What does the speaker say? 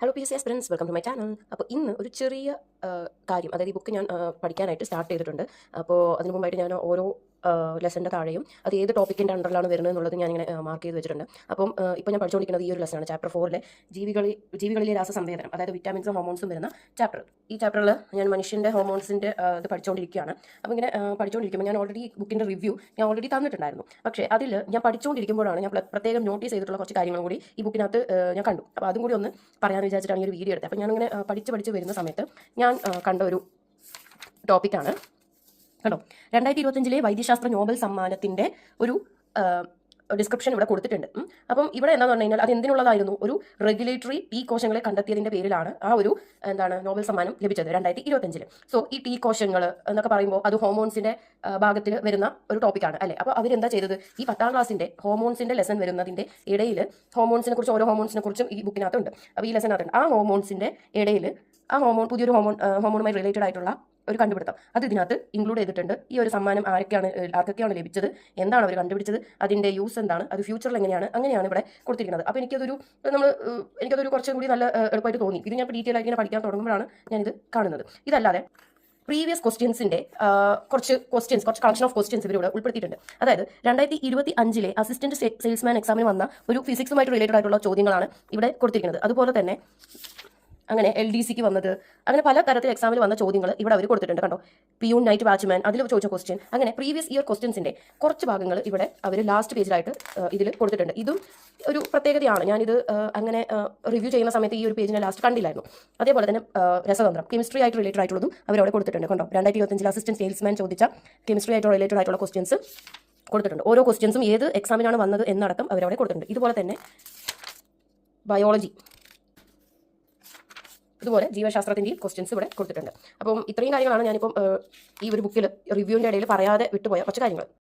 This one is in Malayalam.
Hello PCS friends, welcome to my channel. അപ്പോൾ ഇന്ന് ഒരു ചെറിയ കാര്യം, അതായത് ഈ ബുക്ക് ഞാൻ പഠിക്കാനായിട്ട് സ്റ്റാർട്ട് ചെയ്തിട്ടുണ്ട്. അപ്പോൾ അതിന് മുമ്പായിട്ട് ഞാൻ ഓരോ ലെസൻ്റെ താഴെയും അത് ഏത് ടോപ്പിക്കിൻ്റെ അണ്ടറിലാണ് വരുന്നത് എന്നുള്ളത് ഞാനിങ്ങനെ മാർക്ക് ചെയ്ത് വെച്ചിട്ടുണ്ട്. അപ്പം ഇപ്പോൾ ഞാൻ പഠിച്ചുകൊണ്ടിരിക്കുന്നത് ഈ ഒരു ലെസനാണ്, ചാപ്റ്റർ 4 ജീവികളിലെ രാസസംവേദനം, അതായത് വിറ്റാമിൻസും ഹോർമോൺസും വരുന്ന ചാപ്റ്റർ. ഈ ചാപ്റ്ററിൽ ഞാൻ മനുഷ്യൻ്റെ ഹോർമോൺസിൻ്റെ ഇത് പഠിച്ചുകൊണ്ടിരിക്കുകയാണ്. അപ്പോൾ ഇങ്ങനെ പഠിച്ചുകൊണ്ടിരിക്കുമ്പോൾ ഞാൻ ഓൾറെഡി ബുക്കിൻ്റെ റിവ്യൂ ഞാൻ ഓൾറെഡി തന്നിട്ടുണ്ടായിരുന്നു. പക്ഷേ അതിൽ ഞാൻ പഠിച്ചുകൊണ്ടിരിക്കുമ്പോഴാണ് ഞാൻ പ്രത്യേകം നോട്ടീസ് ചെയ്തിട്ടുള്ള കുറച്ച് കാര്യങ്ങളും കൂടി ഈ ബുക്കിനകത്ത് ഞാൻ കണ്ടു. അപ്പോൾ അതും കൂടി ഒന്ന് പറയാമെന്ന് വിചാരിച്ചിട്ടാണ് ഈ ഒരു വീഡിയോ എടുത്തത്. അപ്പോൾ ഞാനിങ്ങനെ പഠിച്ച് വരുന്ന സമയത്ത് ഞാൻ കണ്ട ഒരു ടോപ്പിക്കാണ് കേട്ടോ. 2025 വൈദ്യശാസ്ത്ര നോബൽ സമ്മാനത്തിൻ്റെ ഒരു ഡിസ്ക്രിപ്ഷൻ ഇവിടെ കൊടുത്തിട്ടുണ്ട്. അപ്പം ഇവിടെ എന്താണെന്ന് പറഞ്ഞു കഴിഞ്ഞാൽ അത് എന്തിനുള്ളതായിരുന്നു? ഒരു റെഗുലേറ്ററി ടി കോശങ്ങളെ കണ്ടെത്തിയതിൻ്റെ പേരിലാണ് ആ ഒരു നോബൽ സമ്മാനം ലഭിച്ചത് 2025. സോ ഈ ടി കോശങ്ങൾ എന്നൊക്കെ പറയുമ്പോൾ അത് ഹോർമോൺസിൻ്റെ ഭാഗത്തിൽ വരുന്ന ഒരു ടോപ്പിക്കാണ് അല്ലേ. അപ്പോൾ അവരെന്താ ചെയ്തത്? ഈ 10ാം ക്ലാസ്സിൻ്റെ ഹോർമോൺസിൻ്റെ ലെസൺ വരുന്നതിൻ്റെ ഇടയിൽ ഹോർമോൺസിനെ കുറിച്ച്, ഓരോ ഹോർമോൺസിനെ കുറിച്ചും ഈ ബുക്കിനകത്തുണ്ട്. അപ്പോൾ ഈ ലെസനകത്തുണ്ട്. ആ ഹോർമോൺസിൻ്റെ ഇടയിൽ ആ പുതിയൊരു ഹോർമോണുമായി റിലേറ്റഡ് ആയിട്ടുള്ള ഒരു കണ്ടുപിടുത്തം അത് ഇതിനകത്ത് ഇൻക്ലൂഡ് ചെയ്തിട്ടുണ്ട്. ഈ ഒരു സമ്മാനം ആർക്കൊക്കെയാണ് ലഭിച്ചത്, എന്താണ് അവർ കണ്ടുപിടിച്ചത്, അതിൻ്റെ യൂസ് എന്താണ്, അത് ഫ്യൂച്ചറിൽ അങ്ങനെയാണ് ഇവിടെ കൊടുത്തിരിക്കുന്നത്. അപ്പോൾ എനിക്കതൊരു കുറച്ചും കൂടി നല്ല എളുപ്പമായിട്ട് തോന്നി. ഇത് ഞാൻ ഡീറ്റെയിൽ ആയിട്ട് ഇങ്ങനെ പഠിക്കാൻ തുടങ്ങുമ്പോഴാണ് ഞാനിത് കാണുന്നത്. ഇതല്ലാതെ പ്രീവിയസ് ക്വസ്റ്റ്യൻസിൻ്റെ കുറച്ച് കളക്ഷൻ ഓഫ് ക്വസ്റ്റ്യൻസ് ഇവരിവിടെ ഉൾപ്പെടുത്തിയിട്ടുണ്ട്. അതായത് 2025 അസിസ്റ്റന്റ് സെയിൽസ്മാൻ എക്സാമിന് വന്ന ഒരു ഫിസിക്സുമായിട്ട് റിലേറ്റഡ് ആയിട്ടുള്ള ചോദ്യങ്ങളാണ് ഇവിടെ കൊടുത്തിരിക്കുന്നത്. അതുപോലെ തന്നെ അങ്ങനെ LDCക്ക് വന്നത്, അങ്ങനെ പല തരത്തിൽ എക്സാമിൽ വന്ന ചോദ്യങ്ങൾ ഇവിടെ അവർ കൊടുത്തിട്ടുണ്ട് കണ്ടോ. പിയൂൺ നൈറ്റ് വാച്ച്മാൻ അതിൽ ചോദിച്ച ക്വസ്റ്റ്യൻ, അങ്ങനെ പ്രീവിയസ് ഇയർ ക്വസ്റ്റ്യൻസിൻ്റെ കുറച്ച് ഭാഗങ്ങൾ ഇവിടെ അവർ ലാസ്റ്റ് പേജിലായിട്ട് ഇതിൽ കൊടുത്തിട്ടുണ്ട്. ഇതും ഒരു പ്രത്യേകതയാണ്. ഞാനിത് അങ്ങനെ റിവ്യൂ ചെയ്യുന്ന സമയത്ത് ഈ ഒരു പേജിനെ ലാസ്റ്റ് കണ്ടില്ലായിരുന്നു. അതേപോലെ തന്നെ രസതന്ത്രം, കെമിസ്ട്രി ആയിട്ട് റിലേറ്റഡ് ആയിട്ടുള്ളതും അവരവിടെ കൊടുത്തിട്ടുണ്ട് കണ്ടോ. 2025 അസിസ്റ്റന്റ് സെയിൽസ്മാൻ ചോദിച്ച കെമിസ്ട്രി ആയിട്ട് റിലേറ്റഡ് ആയിട്ടുള്ള ക്വസ്റ്റ്യൻസ് കൊടുത്തിട്ടുണ്ട്. ഓരോ ക്വസ്റ്റ്യൻസും ഏത് എക്സാമിനാണ് വന്നത് എന്നടക്കം അവരവിടെ കൊടുത്തിട്ടുണ്ട്. ഇതുപോലെ തന്നെ ബയോളജി, ഇതുപോലെ ജീവശാസ്ത്രത്തിൻ്റെയും ക്വസ്റ്റ്യൻസ് ഇവിടെ കൊടുത്തിട്ടുണ്ട്. അപ്പം ഇത്രയും കാര്യങ്ങളാണ് ഞാനിപ്പം ഈ ഒരു ബുക്കിൽ റിവ്യൂവിൻ്റെ ഇടയിൽ പറയാതെ വിട്ടുപോയ കുറച്ച് കാര്യങ്ങൾ.